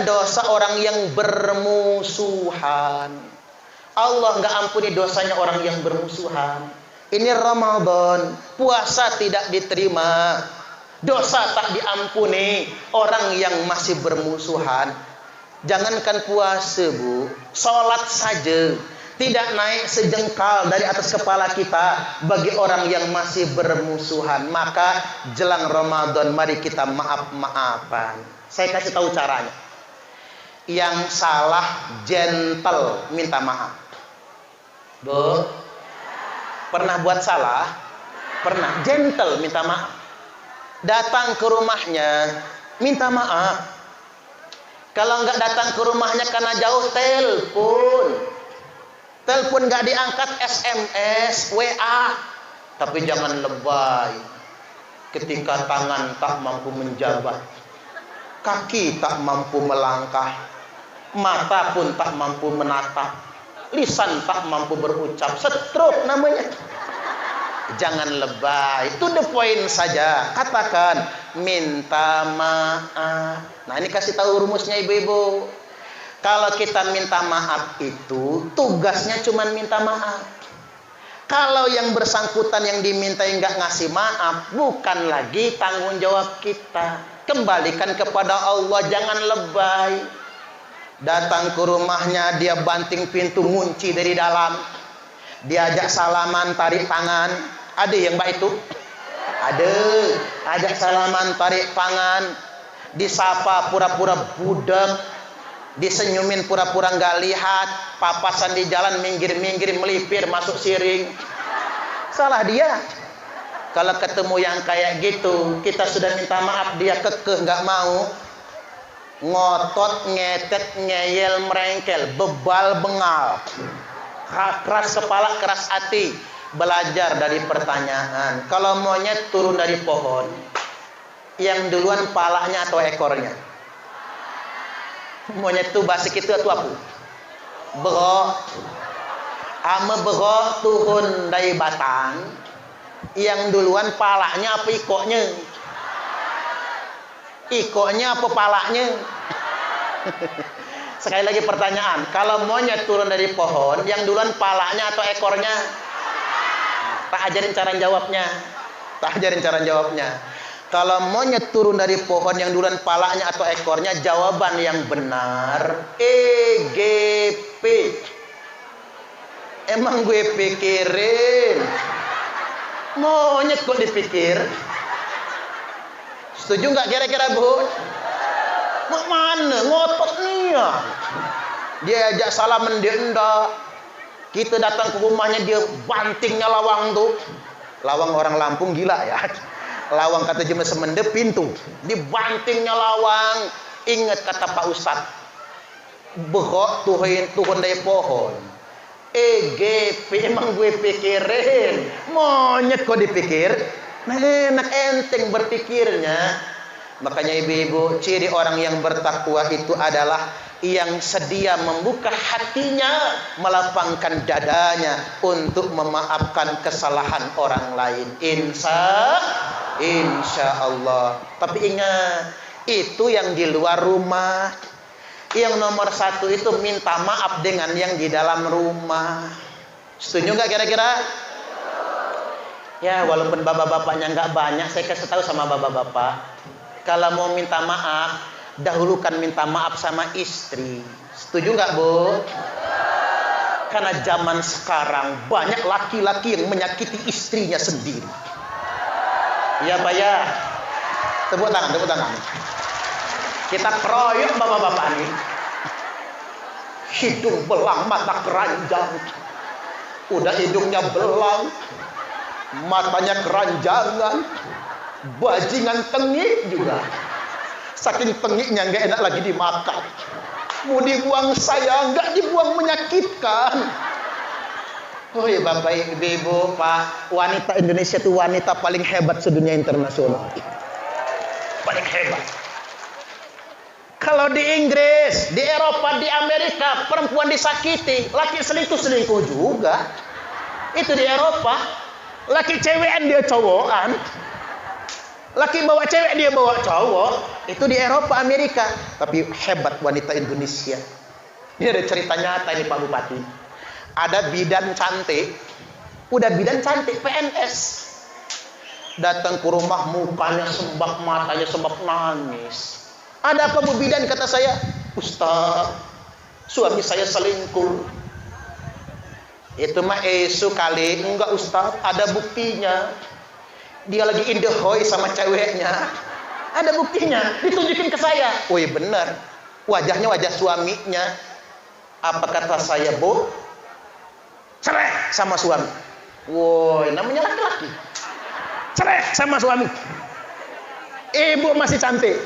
dosa orang yang bermusuhan. Allah nggak ampuni dosanya orang yang bermusuhan. Ini Ramadan, puasa tidak diterima, dosa tak diampuni orang yang masih bermusuhan. Jangankan puasa, Bu, sholat saja tidak naik sejengkal dari atas kepala kita bagi orang yang masih bermusuhan. Maka jelang Ramadan mari kita maaf-maafan. Saya kasih tahu caranya. Yang salah gentle minta maaf. Bu, pernah buat salah? Pernah. Gentle minta maaf. Datang ke rumahnya minta maaf. Kalau enggak datang ke rumahnya karena jauh, telepon. Telepon enggak diangkat, SMS, WA. Tapi jangan lebay. Ketika tangan tak mampu menjabat, kaki tak mampu melangkah, mata pun tak mampu menatap, lisan tak mampu berucap, stroke namanya. Jangan lebay, to the point saja. Katakan minta maaf. Nah, ini kasih tahu rumusnya ibu-ibu. Kalau kita minta maaf itu tugasnya cuma minta maaf. Kalau yang bersangkutan yang dimintai nggak ngasih maaf, bukan lagi tanggung jawab kita. Kembalikan kepada Allah, jangan lebay. Datang ke rumahnya, dia banting pintu, ngunci dari dalam. Diajak salaman, tarik tangan. Ada yang mbak itu? Ada. Ajak salaman, tarik tangan. Disapa pura-pura budak. Disenyumin pura-pura nggak lihat. Papasan di jalan, minggir-minggir, melipir, masuk siring. Salah dia. Kalau ketemu yang kayak gitu, kita sudah minta maaf, dia kekeh nggak mau. Ngotot, ngetet, ngeyel, merengkel, bebal, bengal. Keras kepala, keras hati. Belajar dari pertanyaan. Kalau monyet turun dari pohon, yang duluan palanya atau ekornya? Monyet itu basik itu atau apa? Berok. Ame berok turun dari batang, yang duluan palanya apa ikoknya? Ikoknya apa palanya? Sekali lagi pertanyaan. Kalau monyet turun dari pohon, yang duluan palanya atau ekornya? Tak ajarin cara jawabnya. Tak ajarin cara jawabnya. Kalau monyet turun dari pohon, yang duluan palanya atau ekornya, jawaban yang benar EGP. Emang gue pikirin. Monyet kok dipikir? Setuju nggak kira-kira, Bu? Mana ngotot nih ya? Dia ajak salaman, dia enggak. Kita datang ke rumahnya, dia bantingnya lawang tuh. Lawang orang Lampung gila ya. Lawang kata Jemaah Semende pintu. Dibantingnya lawang. Ingat kata Pak Ustadz. Berok turun dari pohon. EGP, emang gue pikirin. Monyet kok dipikir? Nah, enak enteng berpikirnya. Makanya ibu-ibu, ciri orang yang bertakwa itu adalah yang sedia membuka hatinya, melapangkan dadanya untuk memaafkan kesalahan orang lain. Insya Allah. Tapi ingat, itu yang di luar rumah. Yang nomor satu itu minta maaf dengan yang di dalam rumah. Setuju nggak kira-kira? Ya, walaupun bapak-bapaknya nggak banyak, saya kasih tahu sama bapak-bapak. Kalau mau minta maaf, dahulukan minta maaf sama istri. Setuju nggak, Bu? Karena zaman sekarang banyak laki-laki yang menyakiti istrinya sendiri. Iya, Pak ya. Tepuk tangan, tepuk tangan. Kita keroyok bapak-bapak ini. Hidung belang, mata keranjang. Udah hidungnya belang, matanya keranjangan, bajingan tengik juga. Saking tengiknya nggak enak lagi dimakan. Mau dibuang saya, nggak dibuang menyakitkan. Oh ya Bapak Ibu, Pak, wanita Indonesia itu wanita paling hebat sedunia internasional. Paling hebat. Kalau di Inggris, di Eropa, di Amerika, perempuan disakiti, laki selingkuh juga. Itu di Eropa. Laki cewekan dia cowokan. Laki bawa cewek dia bawa cowok. Itu di Eropa, Amerika. Tapi hebat wanita Indonesia. Ini ada cerita nyata ini Pak Bupati. Ada bidan cantik. Udah bidan cantik, PNS. Datang ke rumah, mukanya sembab, matanya sembab, nangis. Ada apa Bu bidan? Kata saya, Ustaz, suami saya selingkuh. Itu mah esu kali. Enggak Ustaz, ada buktinya. Dia lagi in the hoy sama ceweknya. Ada buktinya, ditunjukin ke saya. Wih benar, wajahnya wajah suaminya. Apa kata saya, Bu? Cerai sama suami. Woi, namanya laki-laki. Cerai sama suami. Ibu masih cantik.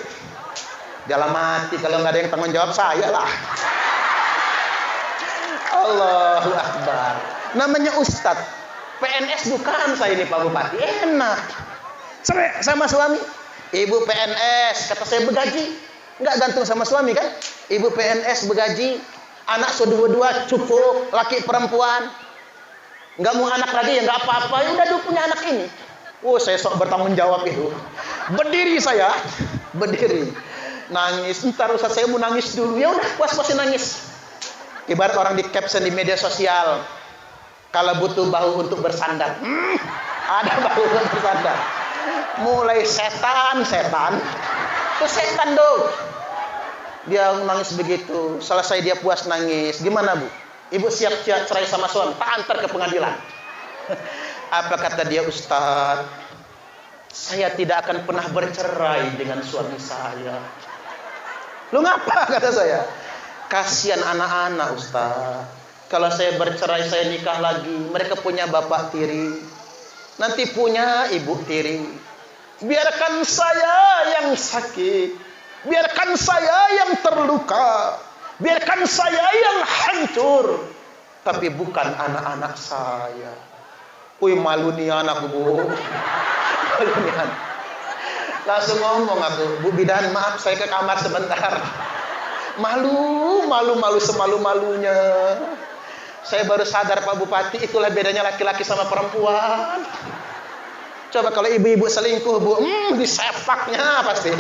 Dalam hati, kalau nggak ada yang tanggung jawab saya lah. Allahu Akbar. Namanya Ustadz. PNS bukan saya ini Pak Bupati. Enak. Cerai sama suami. Ibu PNS, kata saya begaji. Nggak gantung sama suami kan? Ibu PNS begaji. Anak dua-dua cukup. Laki perempuan. Nggak mau anak lagi ya nggak apa-apa. Ya udah dulu punya anak ini. Oh saya sok bertanggung jawab itu. Berdiri saya. Berdiri. Nangis. Ntar Ustaz saya mau nangis dulu. Ya udah puas-puasin nangis. Ibarat orang di caption di media sosial. Kalau butuh bahu untuk bersandar. Ada bahu untuk bersandar. Mulai setan. Itu setan dong. Dia nangis begitu. Selesai dia puas nangis. Gimana Bu? Ibu siap-siap cerai sama suami. Tak antar ke pengadilan. Apa kata dia? Ustaz, saya tidak akan pernah bercerai dengan suami saya. Lu ngapa? Kata saya. Kasihan anak-anak Ustaz. Kalau saya bercerai, saya nikah lagi. Mereka punya bapak tiri. Nanti punya ibu tiri. Biarkan saya yang sakit. Biarkan saya yang terluka. Biarkan saya yang hancur. Tapi bukan anak-anak saya. Wih malu nih anak Bu. Malu nih anak. Langsung ngomong aku, Bu bidan maaf saya ke kamar sebentar. Malu semalu-malunya. Saya baru sadar Pak Bupati, itulah bedanya laki-laki sama perempuan. Coba kalau ibu-ibu selingkuh Bu, disepaknya pasti.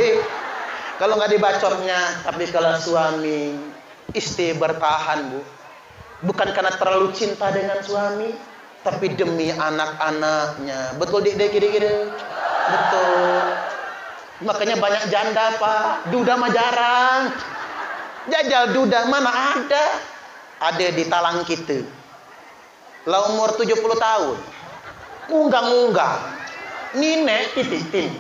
Kalau nggak dibacotnya, tapi kalau suami, istri bertahan Bu. Bukan karena terlalu cinta dengan suami, tapi demi anak-anaknya. Betul dik gitu. Betul. Makanya banyak janda Pak, duda mah jarang. Jajal duda mana ada. Ada di talang kita. Lah umur 70 tahun. Unggang-unggang. Nine tititin.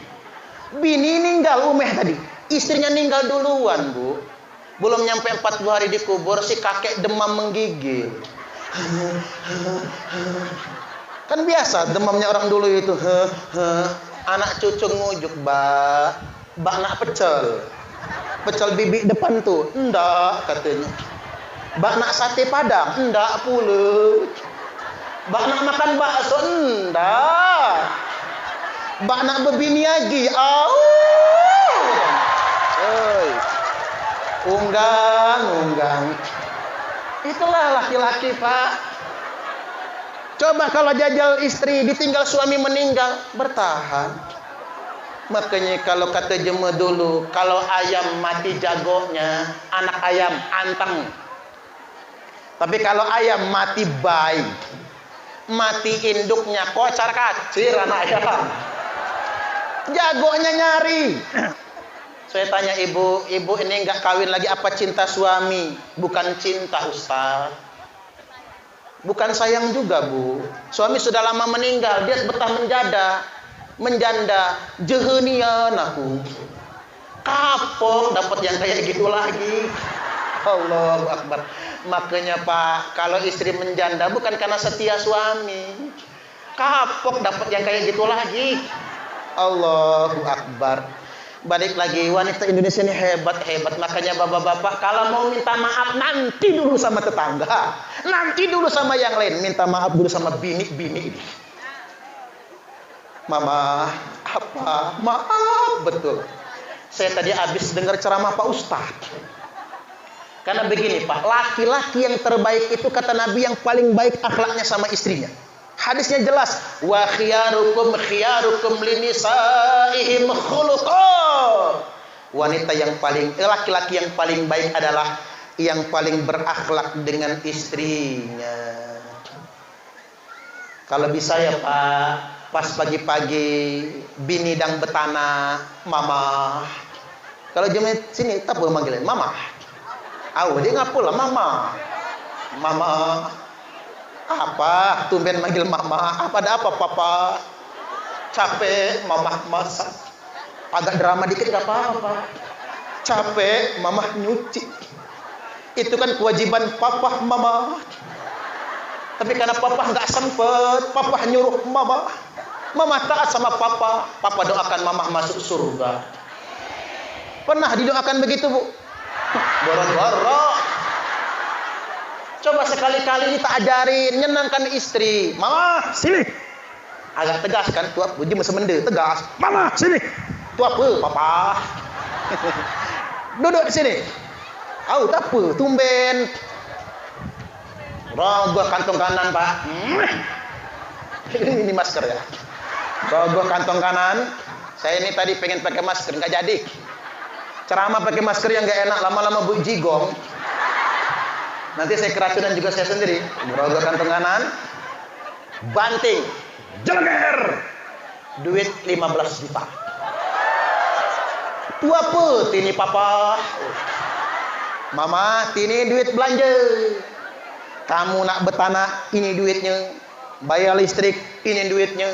Bini ninggal umeh tadi. Istrinya ninggal duluan Bu. Belum nyampe 40 hari dikubur si kakek demam menggigil. Kan biasa demamnya orang dulu itu. Anak cucu ngujuk, Mbak nak pecel. Pecel bibi depan tuh. Enggak katanya. Mbak nak sate padang. Enggak pula. Mbak nak makan bakso. Enggak. Mbak nak berbini lagi. Unggang. Itulah laki-laki Pak. Coba kalau jajal istri ditinggal suami meninggal, bertahan. Makanya kalau kata jema dulu, kalau ayam mati jagonya, anak ayam anteng. Tapi kalau ayam mati bayi, mati induknya kocar kacir anak ayam. Jagonya nyari. Saya tanya ibu ini enggak kawin lagi apa cinta suami? Bukan cinta Ustaz. Bukan sayang juga Bu. Suami sudah lama meninggal, dia betah menjanda, jehenian aku. Kapok dapat yang kayak gitu lagi. Allahu Akbar. Makanya Pak, kalau istri menjanda bukan karena setia suami. Kapok dapat yang kayak gitu lagi. Allahu Akbar. Balik lagi, wanita Indonesia ini hebat. Makanya bapak-bapak kalau mau minta maaf nanti dulu sama tetangga, nanti dulu sama yang lain. Minta maaf dulu sama bini. Mama, apa? Maaf betul. Saya tadi habis dengar ceramah Pak Ustadz. Karena begini Pak, laki-laki yang terbaik itu kata Nabi yang paling baik akhlaknya sama istrinya. Hadisnya jelas, wa khiyarukum linisaihim khuluqa. wanita yang paling laki-laki yang paling baik adalah yang paling berakhlak dengan istrinya. Kalau bisa ya Pak, pas pagi-pagi bini dang betana, mama. Kalau jam sini tak boleh manggilin mama. Dia ngapalah mama. Mama. Apa? Tumben manggil mama. Apa ada apa papa? Capek mama masak. Agak drama dikit gak apa-apa. Capek mama nyuci. Itu kan kewajiban papa mama. Tapi karena papa nggak sempet, papa nyuruh mama. Mama taat sama papa. Papa doakan mama masuk surga. Pernah didoakan begitu, Bu? Boro-boro. Coba sekali-kali kita ajarin, nyenangkan istri. Mama, sini. Agak tegas kan, tuap uji semende, tegas. Mama, sini. Tuap papa. Duduk di sini. Tak apa, tumben. Rogoh kantong kanan, Pak. Ini masker ya. Rogoh kantong kanan. Saya ini tadi pengen pakai masker, nggak jadi. Ceramah pakai masker yang nggak enak, lama-lama bu jigong. Nanti saya keracunan juga saya sendiri. Rogoh kantong kanan. Banting. Jeleger. Duit 15 juta. Tua apa? Tini papa. Mama, tini duit belanja. Kamu nak betana, ini duitnya. Bayar listrik, ini duitnya.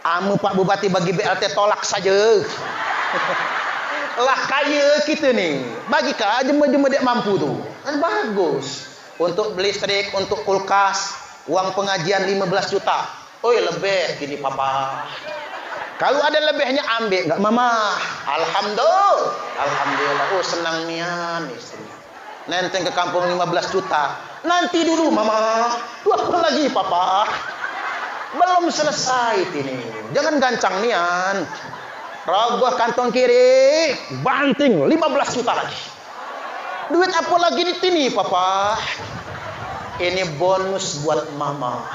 Amu Pak Bupati bagi BLT tolak saja. Lah kaya kita nih. Bagi kah jema-jema dia mampu tuh. Kan bagus. Untuk beli listrik, untuk kulkas, uang pengajian 15 juta. Lebih gini papa. Kalau ada lebihnya ambil, enggak mama. Alhamdulillah. Senang nian istri. Nenteng ke kampung 15 juta. Nanti dulu mama. Apa lagi papa? Belum selesai ini. Jangan gancang nian. Rogoh kantong kiri, banting 15 juta lagi. Duit apa lagi di sini papa? Ini bonus buat mama.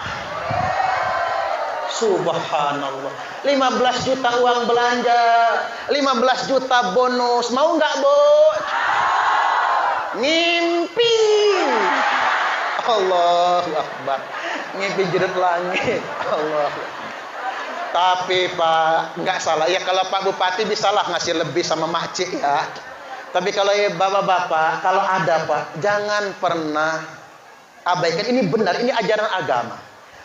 Subhanallah. 15 juta uang belanja, 15 juta bonus. Mau nggak, Bu? Ngimpi. Allahu Akbar. Ngimpi jerut langit. Allah. Tapi Pak, nggak salah. Ya kalau Pak Bupati bisalah ngasih lebih sama makcik ya. Tapi kalau ya bapak-bapak, kalau ada Pak, jangan pernah abaikan. Ini benar, ini ajaran agama.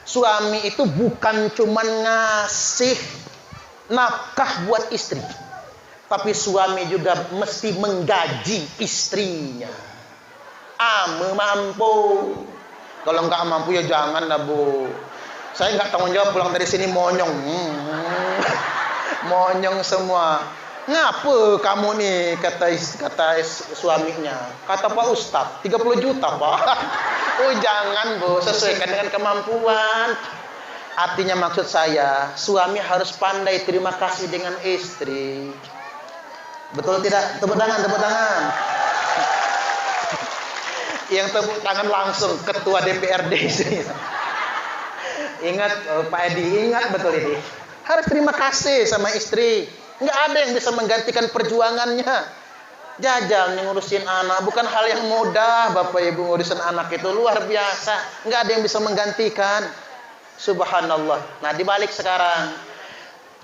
Suami itu bukan cuma ngasih nafkah buat istri. Tapi suami juga mesti menggaji istrinya. Mampu. Kalau nggak mampu ya jangan lah Bu. Saya nggak tanggung jawab pulang dari sini monyong. Monyong semua. Ngapa kamu nih kata suaminya. Kata Pak Ustadz 30 juta Pak. Jangan Bu, sesuaikan dengan kemampuan. Artinya maksud saya, suami harus pandai terima kasih dengan istri. Betul tidak? Tepuk tangan, tepuk tangan. Yang tepuk tangan langsung ketua DPRD sini. Ingat Pak Edi, ingat betul ini. Harus terima kasih sama istri. Nggak ada yang bisa menggantikan perjuangannya. Jajal ngurusin anak bukan hal yang mudah. Bapak Ibu ngurusin anak itu luar biasa. Nggak ada yang bisa menggantikan. Subhanallah. Nah dibalik sekarang,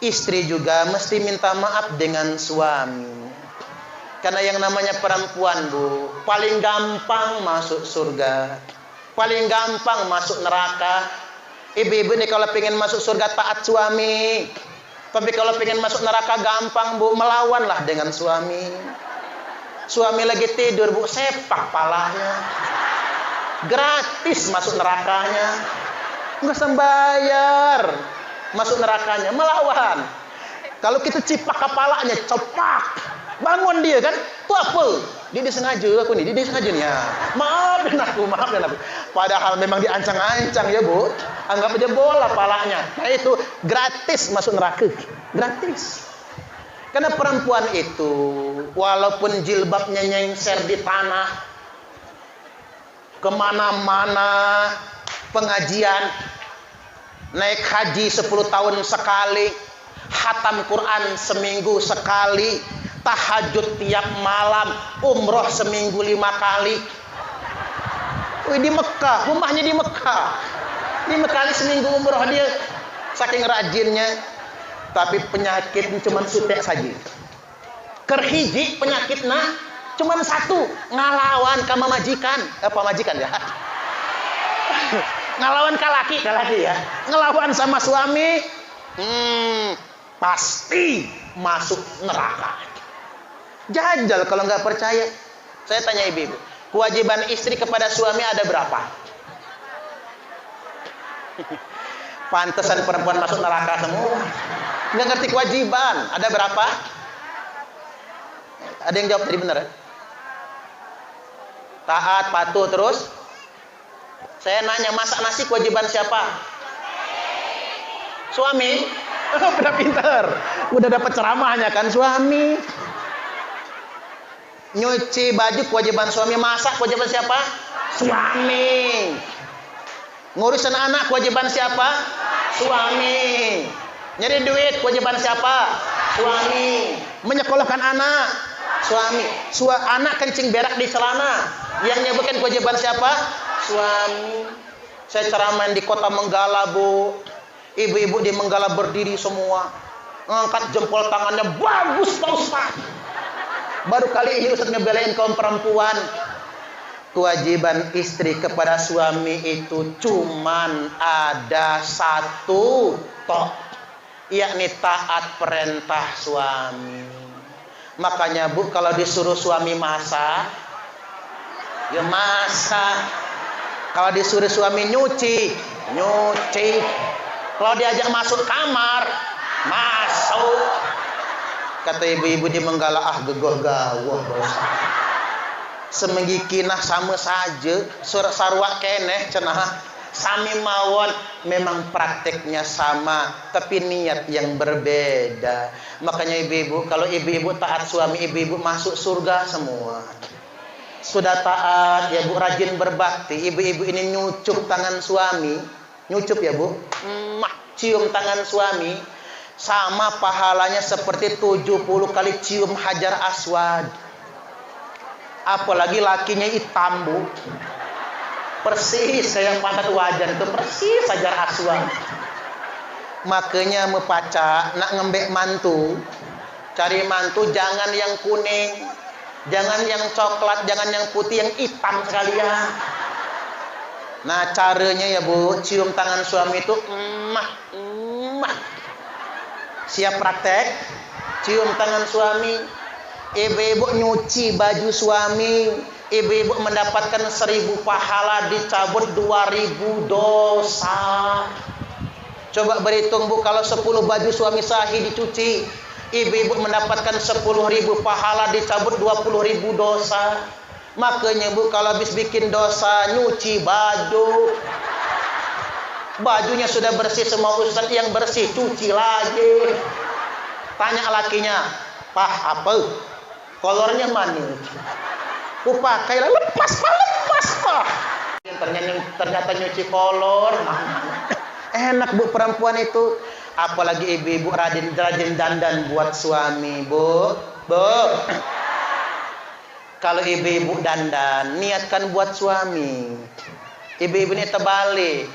istri juga mesti minta maaf dengan suami. Karena yang namanya perempuan Bu, paling gampang masuk surga, paling gampang masuk neraka. Ibu-ibu nih kalau pengen masuk surga taat suami. Tapi kalau pengen masuk neraka gampang Bu, melawanlah dengan suami. Suami lagi tidur Bu, sepak palanya. Gratis masuk nerakanya. Nggak usah bayar. Masuk nerakanya, melawan. Kalau kita cipak kepalanya, cepak. Bangun dia kan, itu apa? Dia sengaja aku nih, dia sengaja nih ya. Maafin aku. Padahal memang diancang-ancang ya Bu. Anggap aja bola palanya. Nah itu gratis masuk neraka. Gratis. Karena perempuan itu, walaupun jilbabnya nyengser di tanah, kemana-mana pengajian, naik haji 10 tahun sekali, khatam Quran seminggu sekali, tahajud tiap malam, umroh seminggu 5 kali. Wih, di Mekah, rumahnya di Mekah. 5 kali seminggu umroh dia, saking rajinnya. Tapi penyakit cuma sutek saja. Kerhiji penyakitnya cuma satu, ngalawan sama majikan. Apa majikan ya? Ngelawan kalaki ya. Ngelawan sama suami, pasti masuk neraka. Jajal kalau nggak percaya. Saya tanya ibu-ibu, kewajiban istri kepada suami ada berapa? Pantesan perempuan masuk neraka semua. Nggak ngerti kewajiban. Ada berapa? Ada yang jawab tadi benar ya? Taat, patuh, terus? Saya nanya, masak nasi kewajiban siapa? Suami. Udah pinter. Udah dapat ceramahnya kan suami. Nyuci baju kewajiban suami. Masak kewajiban siapa? Suami. Ngurusin anak kewajiban siapa? Suami. Nyari duit kewajiban siapa? Suami. Menyekolahkan anak? Suami. Anak kencing berak di celana. Yang nyebutin kewajiban siapa? Suami. Saya ceramah di kota Menggala, Bu. Ibu-ibu di Menggala berdiri semua, ngangkat jempol tangannya, bagus Pak Ustaz. Baru kali ini Ustaz ngebelain kaum perempuan. Kewajiban istri kepada suami itu cuman ada satu tok, yakni taat perintah suami. Makanya Bu, kalau disuruh suami masak, ya masak. Kalau disuruh suami nyuci, nyuci. Kalau diajak masuk kamar, masuk. Kata ibu-ibu di Menggala, gegoh gawah dosa. Semenggikinah sama saja, surat sarwa keneh cenah. Sami mawon, memang prakteknya sama, tapi niat yang berbeda. Makanya ibu-ibu, kalau ibu-ibu taat suami, ibu-ibu masuk surga semua. Sudah taat ya Bu, rajin berbakti, ibu-ibu ini nyucup tangan suami, nyucup ya Bu, cium tangan suami, sama pahalanya seperti 70 kali cium Hajar Aswad. Apalagi lakinya hitam Bu, persis kayak pantat wajan itu, persis Hajar Aswad. Makanya mepaca nak ngembek mantu, cari mantu jangan yang kuning, jangan yang coklat, jangan yang putih, yang hitam sekalian. Nah caranya ya Bu, cium tangan suami itu siap praktek, cium tangan suami. Ibu-ibu nyuci baju suami, ibu-ibu mendapatkan 1000 pahala, dicabut 2000 dosa. Coba berhitung Bu, kalau 10 baju suami sahih dicuci, ibu-ibu mendapatkan 10.000 pahala, dicabut 20.000 dosa. Makanya Bu, kalau habis bikin dosa, nyuci baju. Bajunya sudah bersih semua, Ustaz yang bersih, cuci lagi. Tanya lakinya, Pak apa? Kolornya mana? Ku pakai lah, lepas Pak. Ternyata nyuci kolor. Enak Bu perempuan itu. Apalagi ibu-ibu rajin dandan buat suami, Bu. Kalau ibu-ibu dandan, niatkan buat suami. Ibu-ibu ini terbalik.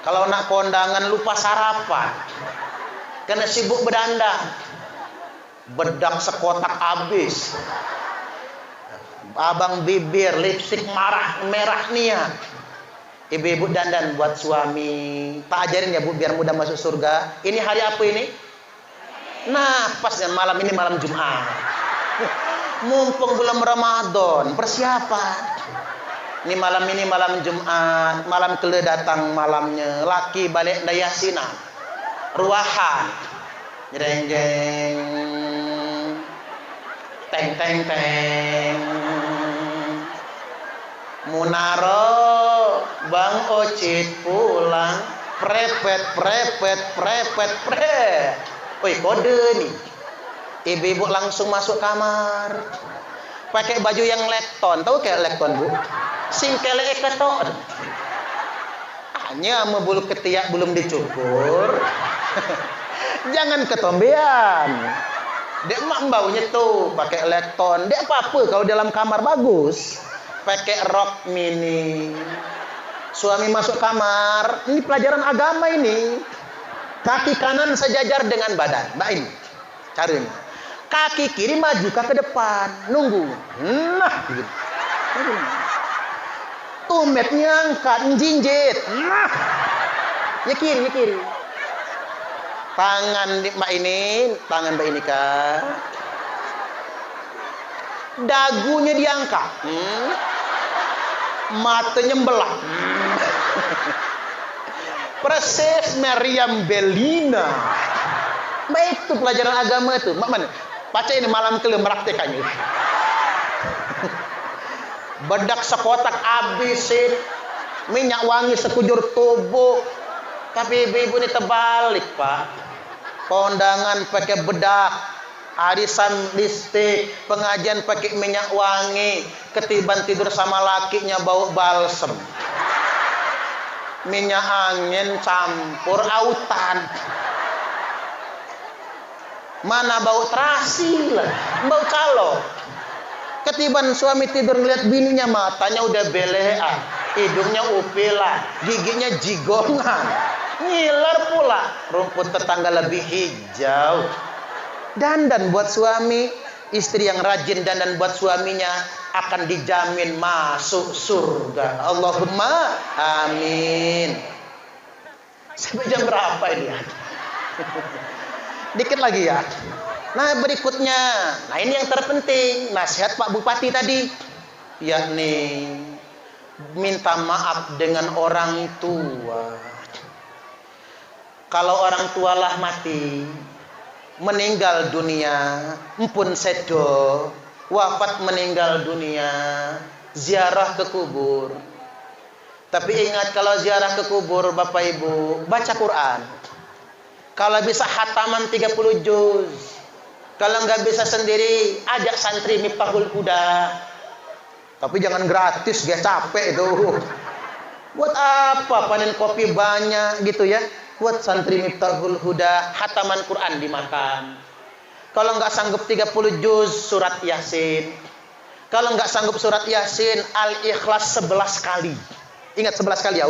Kalau nak kondangan lupa sarapan, karena sibuk berdandan, bedak sekotak habis, abang bibir, lipstik merah niat. Ibu-ibu dandan buat suami. Tak ajarin ya Bu, biar mudah masuk surga. Ini hari apa ini? Nah, pas ya malam ini malam Jumat. Mumpung bulan Ramadan, persiapan. Ini malam Jumat, malam kele datang malamnya. Laki balik dayasina, ruahan, jeng jeng, teng. Munaro, Bang Ocit pulang, prepet. Woi kode nih. Ibu-ibu langsung masuk kamar, pakai baju yang lekton. Tahu kayak lekton Bu? Singkele keton. Hanya membulu ketiak belum dicukur. Jangan ketombean. Dia mak baunya tuh pakai leton. Dia apa-apa kalau dalam kamar bagus. Pakai rok mini. Suami masuk kamar, ini pelajaran agama ini. Kaki kanan sejajar dengan badan. Mbak ini, cari ini. Kaki kiri maju ke depan, nunggu. Nah, gitu. Tumetnya angkat, jinjit. Nah, ya kiri. Tangan Mbak ini, tangan Mbak ini kak. Dagunya diangkat. Matanya membelah. Persis Meriam Bellina. Mbak itu pelajaran agama itu. Mbak mana? Baca ini malam kelima meraktekannya. Bedak sekotak abisin. Minyak wangi sekujur tubuh. Tapi ibu-ibu ini terbalik pak. Kondangan pakai bedak. Arisan listrik, pengajian pakai minyak wangi, ketiban tidur sama lakinya bau balsem. Minyak angin campur autan. Mana bau terasi lah, bau calo. Ketiban suami tidur ngeliat bininya, matanya udah belean, hidungnya upilan, giginya jigongan. Ngiler pula, rumput tetangga lebih hijau. Dandan buat suami, istri yang rajin dandan buat suaminya akan dijamin masuk surga. Allahumma amin. Sampai jam berapa ini ya? Dikit lagi ya. Nah berikutnya, nah ini yang terpenting, nasihat Pak Bupati tadi, yakni minta maaf dengan orang tua. Kalau orang tua lah mati, meninggal dunia, empun sedo, wafat meninggal dunia, ziarah ke kubur. Tapi ingat kalau ziarah ke kubur Bapak Ibu, baca Quran. Kalau bisa hataman 30 juz. Kalau nggak bisa sendiri, ajak santri Miftahul Huda. Tapi jangan gratis, dia capek itu. Buat apa panen kopi banyak gitu ya? Buat santri Miftahul Huda, hataman Quran dimakan. Kalau nggak sanggup 30 juz, surat Yasin. Kalau nggak sanggup surat Yasin, Al-Ikhlas 11 kali. Ingat 11 kali ya,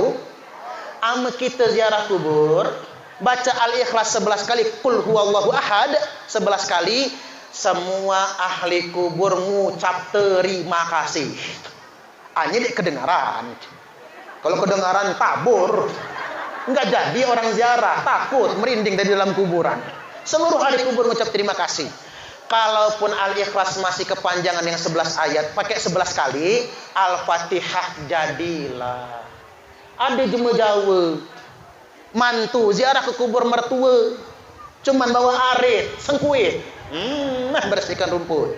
Ame kita ziarah kubur, baca Al-Ikhlas 11 kali, Qul huwallahu ahad 11 kali, semua ahli kubur ngucap terima kasih. Ini kedengaran. Kalau kedengaran tabur, nggak jadi orang ziarah, takut, merinding dari dalam kuburan. Seluruh ahli kubur ngucap terima kasih. Kalaupun Al-Ikhlas masih kepanjangan yang 11 ayat, pakai 11 kali, Al-Fatihah jadilah. Ada jemu Jawa, mantu ziarah ke kubur mertua, cuman bawa arit, sengkuit, bersihkan rumput.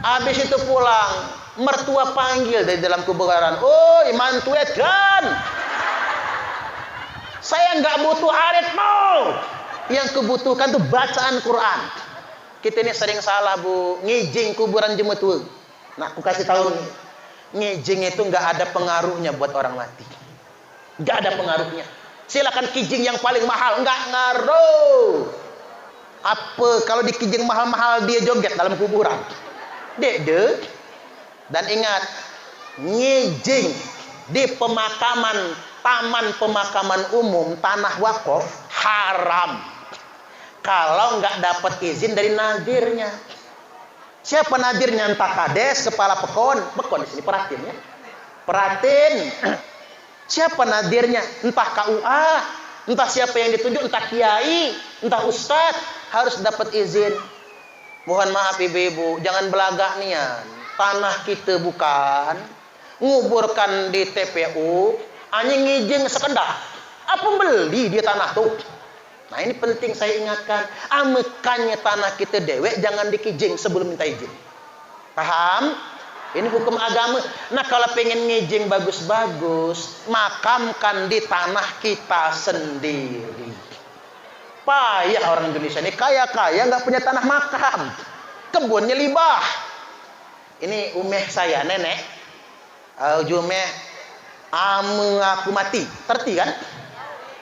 Habis itu pulang, mertua panggil dari dalam kuburan, oi mantu Edan, saya nggak butuh aritmu, yang kebutuhkan tuh bacaan Quran. Kita ini sering salah bu, ngijing kuburan jemetua. Nah aku kasih tahu nih, ngijing itu nggak ada pengaruhnya buat orang mati, nggak ada pengaruhnya. Silakan kijing yang paling mahal, nggak ngaruh. Apa kalau di kijing mahal-mahal dia joget dalam kuburan? Dede. Dan ingat, ngijing di pemakaman, taman pemakaman umum, tanah wakaf haram. Kalau nggak dapat izin dari nadirnya. Siapa nadirnya? Entah kades, kepala pekon di sini perhatiin ya. Perhatiin. Siapa nadirnya? Entah KUA, entah siapa yang ditunjuk, entah kiai, entah ustadz, harus dapat izin. Mohon maaf ibu-ibu, jangan belagak nian. Tanah kita bukan, nguburkan di TPU, hanya ngijing sekedar. Apa beli dia tanah tuh? Nah ini penting saya ingatkan, amekannya tanah kita dewek jangan dikijing sebelum minta izin. Paham? Ini hukum agama. Nah kalau pengen ngijing bagus-bagus, makamkan di tanah kita sendiri. Payah orang Indonesia ini kaya-kaya nggak punya tanah makam, kebunnya libah. Ini umeh saya nenek, umeh, ame aku mati, terti kan?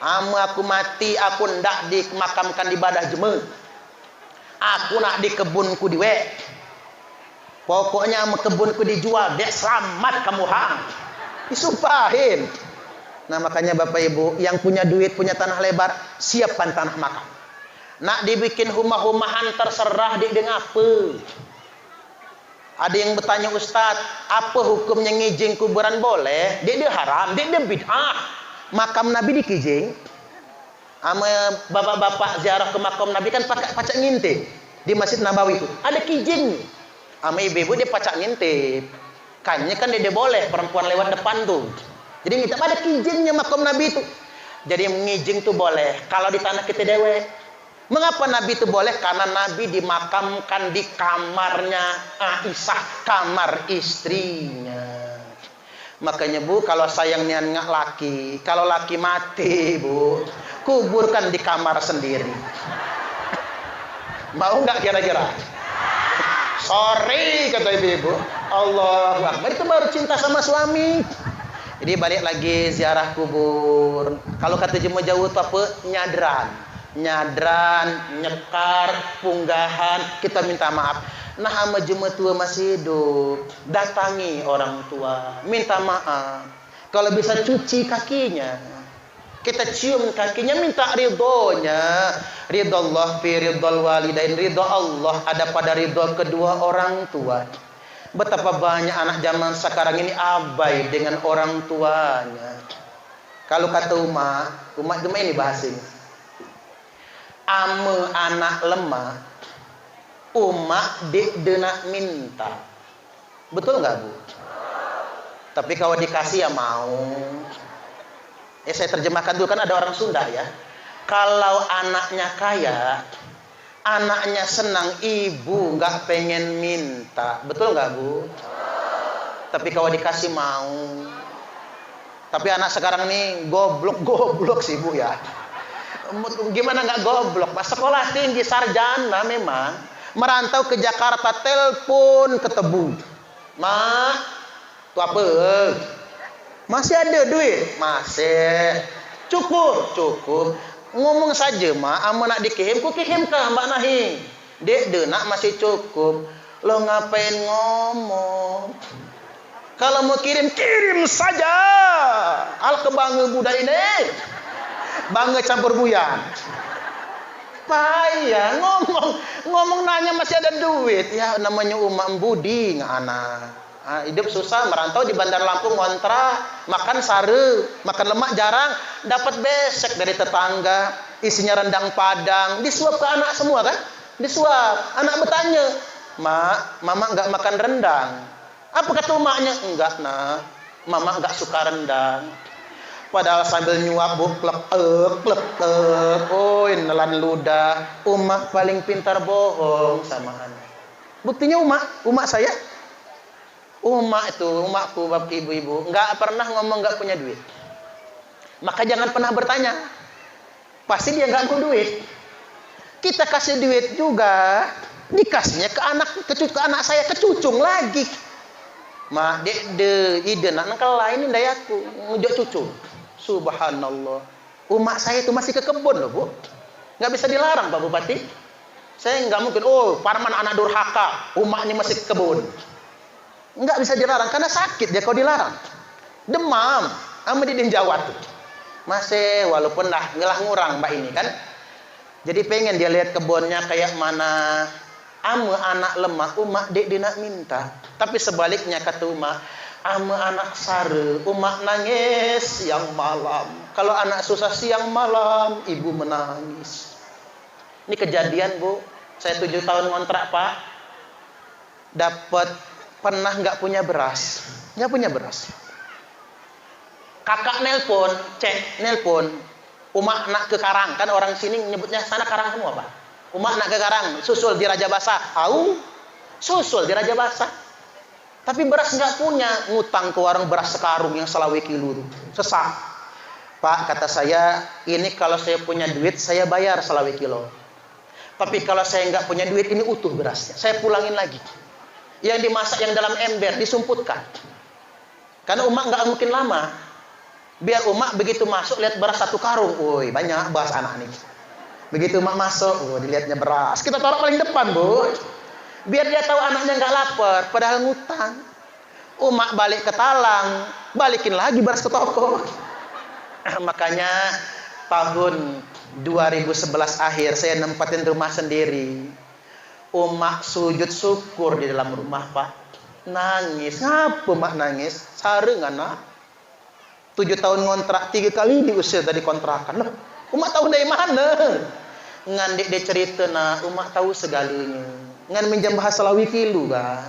Ame aku mati, aku ndak dimakamkan di badah jeme. Aku nak di kebunku diwe. Pokoknya kebunku dijual, dek selamat kamu hang. Disumpahin. Nah makanya Bapak Ibu yang punya duit, punya tanah lebar, siapkan tanah makam. Nak dibikin humah-humahan terserah di apa. Ada yang bertanya, Ustadz, apa hukumnya ngijing kuburan boleh? Dia haram, dia bid'ah. Makam Nabi dikijing. Sama bapak-bapak ziarah ke makam Nabi kan pacak ngintip di Masjid Nabawi itu. Ada kijing. Sama ibu-ibu dia pacak ngintip. Kayaknya kan dia boleh perempuan lewat depan tuh. Jadi ngintip ada kijingnya makam Nabi itu. Jadi ngijing tuh boleh kalau di tanah kita dewe. Mengapa Nabi itu boleh? Karena Nabi dimakamkan di kamarnya Aisyah, kamar istrinya. Makanya Bu, kalau sayang nian ngak laki, kalau laki mati Bu, kuburkan di kamar sendiri. Mau nggak kira-kira? Sorry kata ibu-ibu. Allahu Akbar, itu baru cinta sama suami. Jadi balik lagi ziarah kubur. Kalau kata Jemaah Jawa itu apa? Nyadran, nyekar, punggahan, kita minta maaf. Nah sama jemaah tua masih hidup, datangi orang tua, minta maaf. Kalau bisa cuci kakinya, kita cium kakinya, minta ridhonya. Ridho Allah fi ridhol walidain, ridho Allah ada pada ridho kedua orang tua. Betapa banyak anak zaman sekarang ini abai dengan orang tuanya. Kalau kata umat ini bahasanya, ame anak lemah, umak dek minta. Betul nggak Bu? Tapi kalau dikasih ya mau. Saya terjemahkan dulu, kan ada orang Sunda ya. Kalau anaknya kaya, anaknya senang, ibu nggak pengen minta. Betul nggak Bu? Tapi kalau dikasih mau. Tapi anak sekarang nih goblok sih Bu ya. Gimana nggak goblok? Pas sekolah tinggi sarjana memang, merantau ke Jakarta, telepon ke Tebu. Mak, tuh apa? Masih ada duit? Masih. Cukup. Ngomong saja mak, ama nak dikirim, ku kirim ke Mbak Nahi. Dek nak masih cukup. Lo ngapain ngomong? Kalau mau kirim saja. Al kebangga budak ini. Bangga campur buyan. Payah ngomong nanya masih ada duit. Ya namanya umat budi nggak anak. Hidup susah, merantau di Bandar Lampung ngontrak, makan sare, makan lemak jarang, dapat besek dari tetangga, isinya rendang Padang, disuap ke anak semua kan? Disuap. Anak bertanya, "Mak, mama nggak makan rendang." Apa kata emaknya? "Enggak, Nak. Mama nggak suka rendang." Padahal sambil nyuap Bu, klep. Oh, nelan ludah. Umak paling pintar bohong sama anak. Buktinya umak saya. Umakku, bapak ibu-ibu, nggak pernah ngomong nggak punya duit. Maka jangan pernah bertanya. Pasti dia nggak punya duit. Kita kasih duit juga, dikasihnya ke anak saya, kecucung lagi. Mak, ide nak lain ini dayaku, ngejok cucu. Subhanallah. Umak saya itu masih ke kebun loh Bu. Nggak bisa dilarang Pak Bupati. Saya nggak mungkin, Parman anak durhaka, umaknya masih ke kebun. Nggak bisa dilarang, karena sakit dia kalau dilarang. Demam, sama didin Jawa tuh. Masih, walaupun ngelah ngurang Mbak ini kan. Jadi pengen dia lihat kebunnya kayak mana. Ame anak lemah, umak dek nak minta. Tapi sebaliknya kata umak, ame anak sare, umak nangis siang malam. Kalau anak susah siang malam, ibu menangis. Ini kejadian Bu. Saya 7 tahun ngontrak Pak. Pernah nggak punya beras. Kakak nelpon. Umak nak ke Karang, kan orang sini nyebutnya sana Karang semua Pak. Umak nak ke Karang, susul di Raja Basah. Susul di Raja Basah. Tapi beras nggak punya, ngutang ke warung beras sekarung yang selawe kilo. Sesak. Pak, kata saya, ini kalau saya punya duit, saya bayar selawe kilo. Tapi kalau saya nggak punya duit, ini utuh berasnya. Saya pulangin lagi. Yang dimasak yang dalam ember, disumputkan. Karena umak nggak mungkin lama. Biar umak begitu masuk, lihat beras 1 karung. Woi, banyak beras anak ini. Begitu mak masuk, dilihatnya beras. Kita taruh paling depan, Bu. Biar dia tahu anaknya nggak lapar, padahal ngutang. Mak balik ke talang, balikin lagi beras ke toko. Makanya tahun 2011 akhir saya nempatin rumah sendiri. Mak sujud syukur di dalam rumah, Pak. Nangis. Ngapa mak nangis? Sareng anak. 7 tahun ngontrak, 3 kali diusir dari kontrakan. Loh, mak tahu dari mana? Ngan dek cerita na, mak tahu segalanya. Ngan minjam bahasa lawi kilu kan.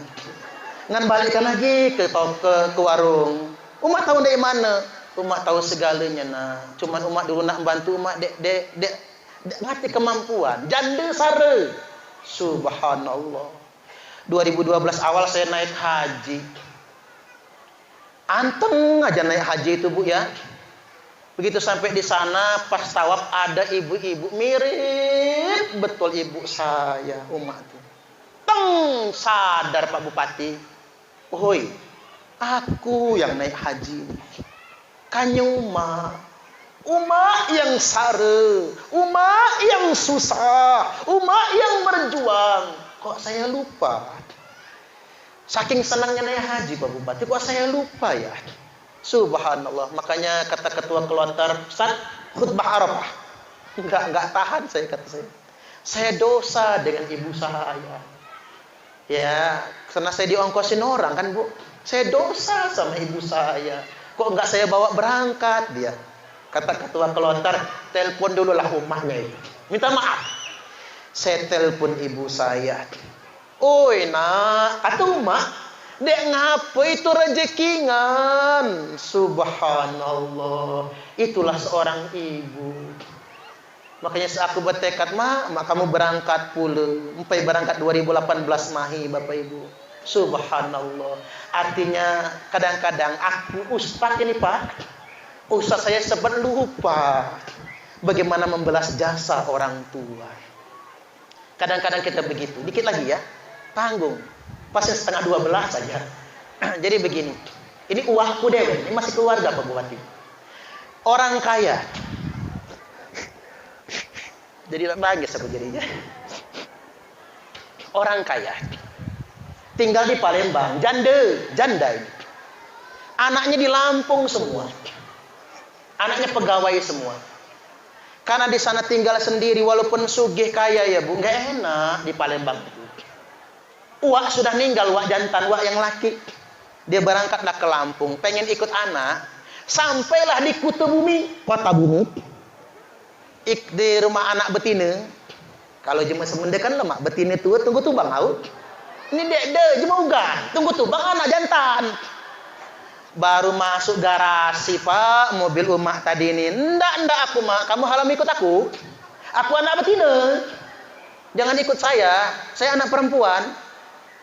Ngan balikkan lagi ke warung. Mak tahu dari mana? Mak tahu segalanya nah. Cuman mak dulu nak bantu mak dek ngerti kemampuan. Janda sare. Subhanallah. 2012 awal saya naik haji. Anteng aja naik haji itu, Bu ya. Begitu sampai di sana pas tawaf ada ibu-ibu mirip betul ibu saya, umat tuh. Teng sadar Pak Bupati. Hoi, aku yang naik haji. Kanyang umat yang sare, umat yang susah, umat yang berjuang. Kok saya lupa? Saking senangnya naik haji Pak Bupati, kok saya lupa ya? Subhanallah. Makanya kata ketua kelontar, Ustaz, khutbah Arafah. Enggak tahan saya, kata saya. Saya dosa dengan ibu saya. Ya, karena saya diongkosin orang kan, Bu. Saya dosa sama ibu saya. Kok enggak saya bawa berangkat dia? Kata ketua kelontar, telepon dulu lah umahnya itu. Minta maaf. Saya telepon ibu saya. Oi nak, kata umak, dek ngapa itu rezekingan? Subhanallah. Itulah seorang ibu. Makanya aku bertekad, mak kamu berangkat pula. Sampai berangkat 2018 mahi Bapak Ibu. Subhanallah. Artinya kadang-kadang aku ustaz ini Pak. Ustaz saya sempat lupa bagaimana membalas jasa orang tua. Kadang-kadang kita begitu. Dikit lagi ya. Tanggung. Pasnya 11:30 saja. Jadi begini. Ini uahku dewe. Ini masih keluarga Pak Bupati. Orang kaya. Jadi nangis aku jadinya. Orang kaya. Tinggal di Palembang. Janda ini. Anaknya di Lampung semua. Anaknya pegawai semua. Karena di sana tinggal sendiri walaupun sugih kaya ya Bu. Nggak enak di Palembang itu. Uak sudah meninggal, uak jantan, uak yang laki. Dia berangkatlah ke Lampung, pengen ikut anak. Sampailah di Kutubumi, kota bumi. Di rumah anak betina. Kalau jemaah semenda kan lemak betina tua tunggu tumbang au. Ini dek jemaah ugan, tunggu tumbang anak jantan. Baru masuk garasi Pak, mobil umak tadi ini. Ndak aku mak, kamu halam ikut aku. Aku anak betina. Jangan ikut saya anak perempuan.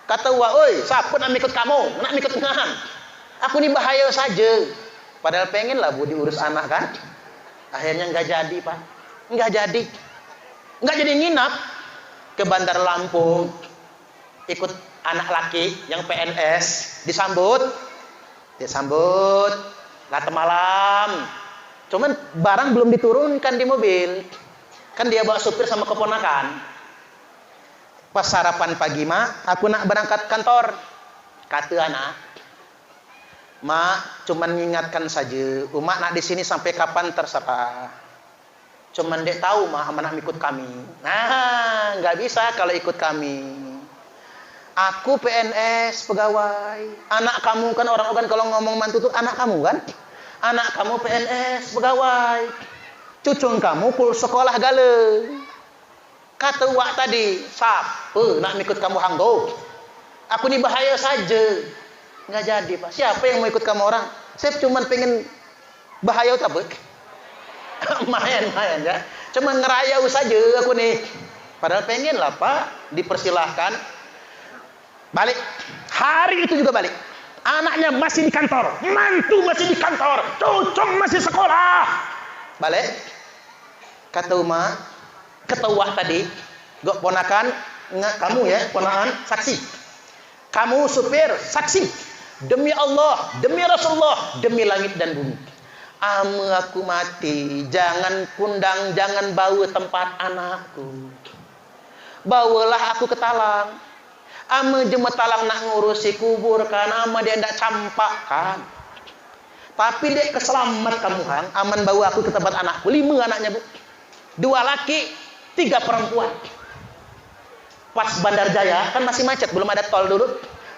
Kata Wak, oi, siapa nak ikut kamu? Nak ikut ngahan. Aku ni bahaya saja. Padahal pengen lah Bu diurus anak kan. Akhirnya enggak jadi Pak. Enggak jadi nginap ke Bandar Lampung. Ikut anak laki yang PNS. Disambut. Lata malam. Cuman barang belum diturunkan di mobil. Kan dia bawa supir sama keponakan. Pas sarapan pagi mak, aku nak berangkat kantor. Kata anak, mak cuman mengingatkan saja, umak nak di sini sampai kapan terserah. Cuman dek tahu mak nak ikut kami. Nah, nggak bisa kalau ikut kami. Aku PNS pegawai. Anak kamu kan orang-orang kalau ngomong mantu tuh anak kamu kan? Anak kamu PNS pegawai. Cucung kamu pul sekolah gale. Kata Wak tadi, siapa nak ikut kamu hanggo? Aku ni bahaya saja. Nggak jadi Pak. Siapa yang mau ikut kamu orang? Saya cuma pengen bahaya tak apa? main ya. Cuma ngerayau saja aku nih. Padahal pengen lah Pak, dipersilahkan. Balik. Hari itu juga balik. Anaknya masih di kantor, mantu masih di kantor, cucung masih sekolah. Balik. Kata Uma, ketua tadi, gak ponakan, kamu ya, ponakan, saksi. Kamu supir, saksi. Demi Allah, demi Rasulullah, demi langit dan bumi. Aku mati, jangan kundang, jangan bawa tempat anakku. Bawalah aku ke talang. Jema talang nak ngurusi kubur kan, dia ndak campakkan. Tapi dia keselamat kamu hang, aman bawa aku ke tempat anakku. 5 anaknya, Bu. 2 laki, 3 perempuan. Pas Bandar Jaya, kan masih macet, belum ada tol dulu.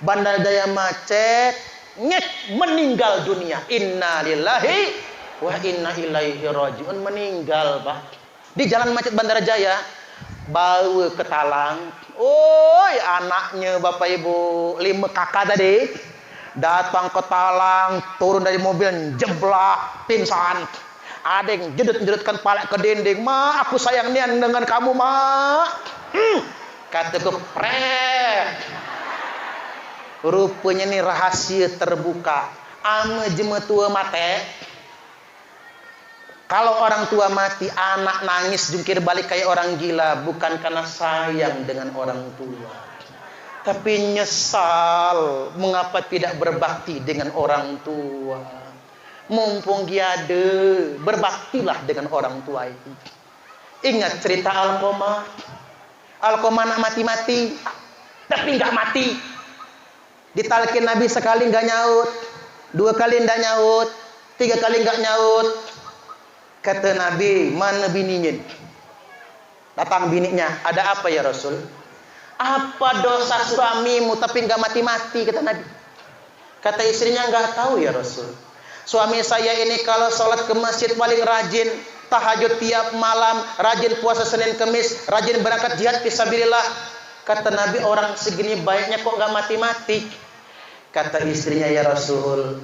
Bandar Jaya macet, meninggal dunia. Inna lillahi wa inna ilaihi rajiun, meninggal, Pak. Di jalan macet Bandar Jaya, bawa ke talang. Oi, anaknya Bapak Ibu, 5 kakak tadi datang ke talang, turun dari mobil, jeblak, pingsan. Ada yang jedut-jedutkan pala ke dinding. Ma, aku sayang nian dengan kamu, Ma. Kataku, pret. Rupanya ini rahasia terbuka. Jema tua mate. Kalau orang tua mati, anak nangis jungkir balik kayak orang gila, bukan karena sayang dengan orang tua, tapi nyesal mengapa tidak berbakti dengan orang tua. Mumpung ada, berbaktilah dengan orang tua itu. Ingat cerita Alqamah. Alqamah anak mati-mati, tapi nggak mati. Ditalkin Nabi sekali nggak nyaut, 2 kali nggak nyaut, 3 kali nggak nyaut. Kata Nabi, mana bininya? Datang bininya, ada apa ya Rasul? Apa dosa suamimu tapi nggak mati-mati, kata Nabi. Kata istrinya, nggak tahu ya Rasul. Suami saya ini kalau sholat ke masjid paling rajin, tahajud tiap malam, rajin puasa Senin Kemis, rajin berangkat jihad fisabilillah. Kata Nabi, orang segini baiknya kok nggak mati-mati? Kata istrinya, ya Rasul,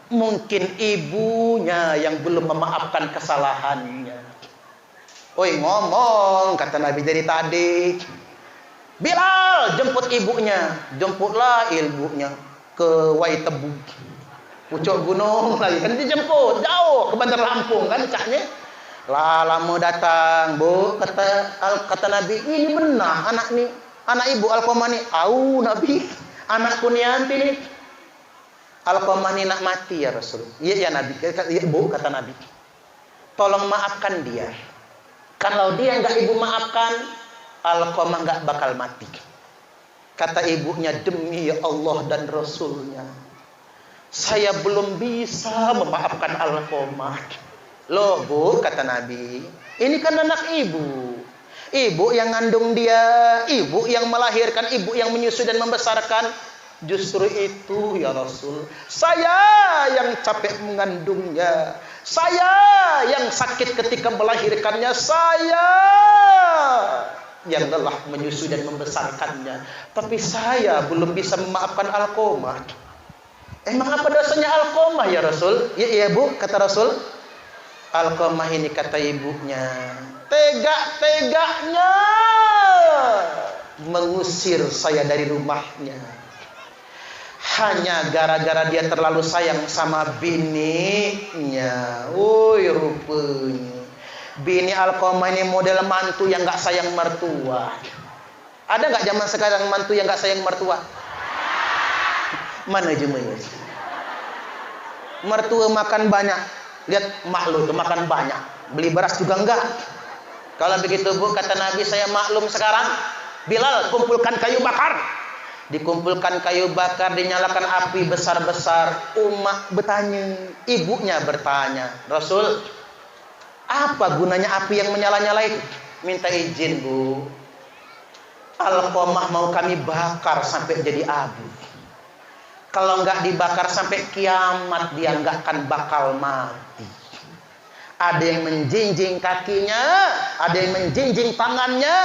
mungkin ibunya yang belum memaafkan kesalahannya. Oi, ngomong, kata Nabi dari tadi. Bilal, jemput ibunya. Jemputlah ibunya ke Waitebu, pucuk gunung lagi. Kan dijemput jauh ke Bandar Lampung kan caknya. Lama datang, Bu, kata Nabi, ini benar anak ibu Alqamah nih. Au Nabi, anakku nianti nih. Alqamah ini nak mati ya Rasul. Iya ya Nabi, ya, Bu, kata Nabi. Tolong maafkan dia. Kalau dia enggak ibu maafkan, Alqamah enggak bakal mati. Kata ibunya, demi Allah dan Rasulnya, saya belum bisa memaafkan Alqamah. Loh Bu, kata Nabi, ini kan anak ibu. Ibu yang ngandung dia, ibu yang melahirkan, ibu yang menyusui dan membesarkan. Justru itu ya Rasul, saya yang capek mengandungnya, saya yang sakit ketika melahirkannya, saya yang lelah menyusui dan membesarkannya. Tapi saya belum bisa memaafkan Alqamah. Emang apa dosanya Alqamah ya Rasul? Iya Bu, kata Rasul. Alqamah ini, kata ibunya, tega-teganya mengusir saya dari rumahnya. Hanya gara-gara dia terlalu sayang sama bininya. Woi, rupanya bini Alqamah ini model mantu yang gak sayang mertua. Ada gak zaman sekarang mantu yang gak sayang mertua? Mana jemanya? Mertua makan banyak, lihat maklum makan banyak, beli beras juga enggak. Kalau begitu Bu, kata Nabi, saya maklum sekarang. Bilal, kumpulkan kayu bakar. Dikumpulkan kayu bakar, dinyalakan api besar-besar. Umat bertanya, ibunya bertanya, Rasul, apa gunanya api yang menyala-nyala itu? Minta izin Bu, Alqamah mau kami bakar sampai jadi abu. Kalau nggak dibakar sampai kiamat, dia nggak akan bakal mati. Ada yang menjinjing kakinya, ada yang menjinjing tangannya,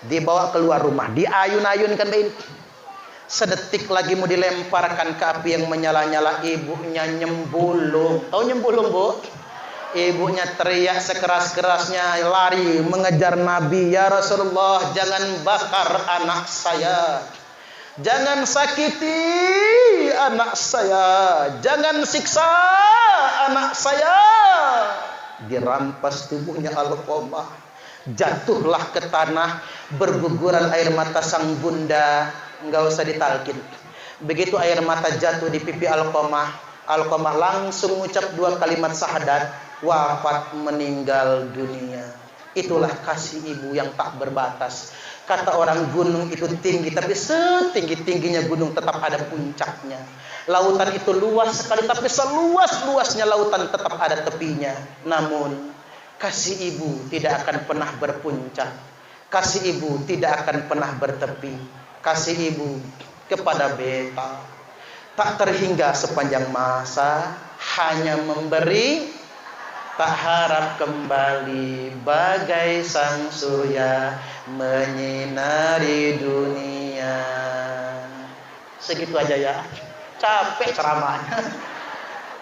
dibawa keluar rumah, diayun-ayunkan ini. Sedetik lagi mau dilemparkan ke api yang menyala-nyala, ibunya nyembulung. Tahu nyembulung Bu? Ibunya teriak sekeras-kerasnya, lari mengejar Nabi. Ya Rasulullah, jangan bakar anak saya, jangan sakiti anak saya, jangan siksa anak saya. Dirampas tubuhnya Alqamah, jatuhlah ke tanah, berguguran air mata sang bunda. Enggak usah ditalkin. Begitu air mata jatuh di pipi Alqamah, Alqamah langsung ucap 2 kalimat syahadat, wafat meninggal dunia. Itulah kasih ibu yang tak berbatas. Kata orang gunung itu tinggi, tapi setinggi-tingginya gunung tetap ada puncaknya. Lautan itu luas sekali, tapi seluas-luasnya lautan tetap ada tepinya. Namun kasih ibu tidak akan pernah berpuncak. Kasih ibu tidak akan pernah bertepi. Kasih ibu kepada beta tak terhingga sepanjang masa, hanya memberi, tak harap kembali, bagai sang surya menyinari dunia. Segitu aja ya, capek ceramahnya.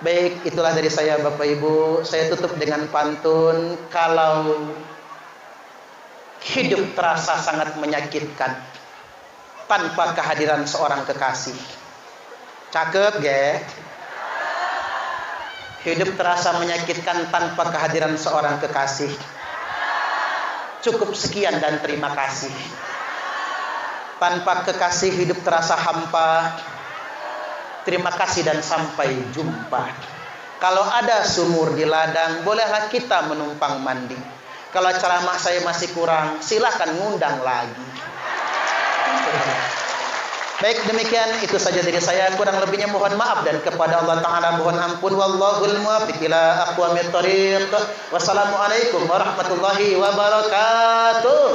Baik, itulah dari saya Bapak Ibu. Saya tutup dengan pantun, kalau hidup terasa sangat menyakitkan tanpa kehadiran seorang kekasih. Cakep ge. Hidup terasa menyakitkan tanpa kehadiran seorang kekasih. Cukup sekian dan terima kasih. Tanpa kekasih hidup terasa hampa. Terima kasih dan sampai jumpa. Kalau ada sumur di ladang, bolehlah kita menumpang mandi. Kalau ceramah saya masih kurang, silakan ngundang lagi. Baik, demikian itu saja dari saya. Kurang lebihnya mohon maaf, dan kepada Allah Ta'ala mohon ampun. Wallahul muwaffiq ila aqwamit thoriq. Wassalamualaikum warahmatullahi wabarakatuh.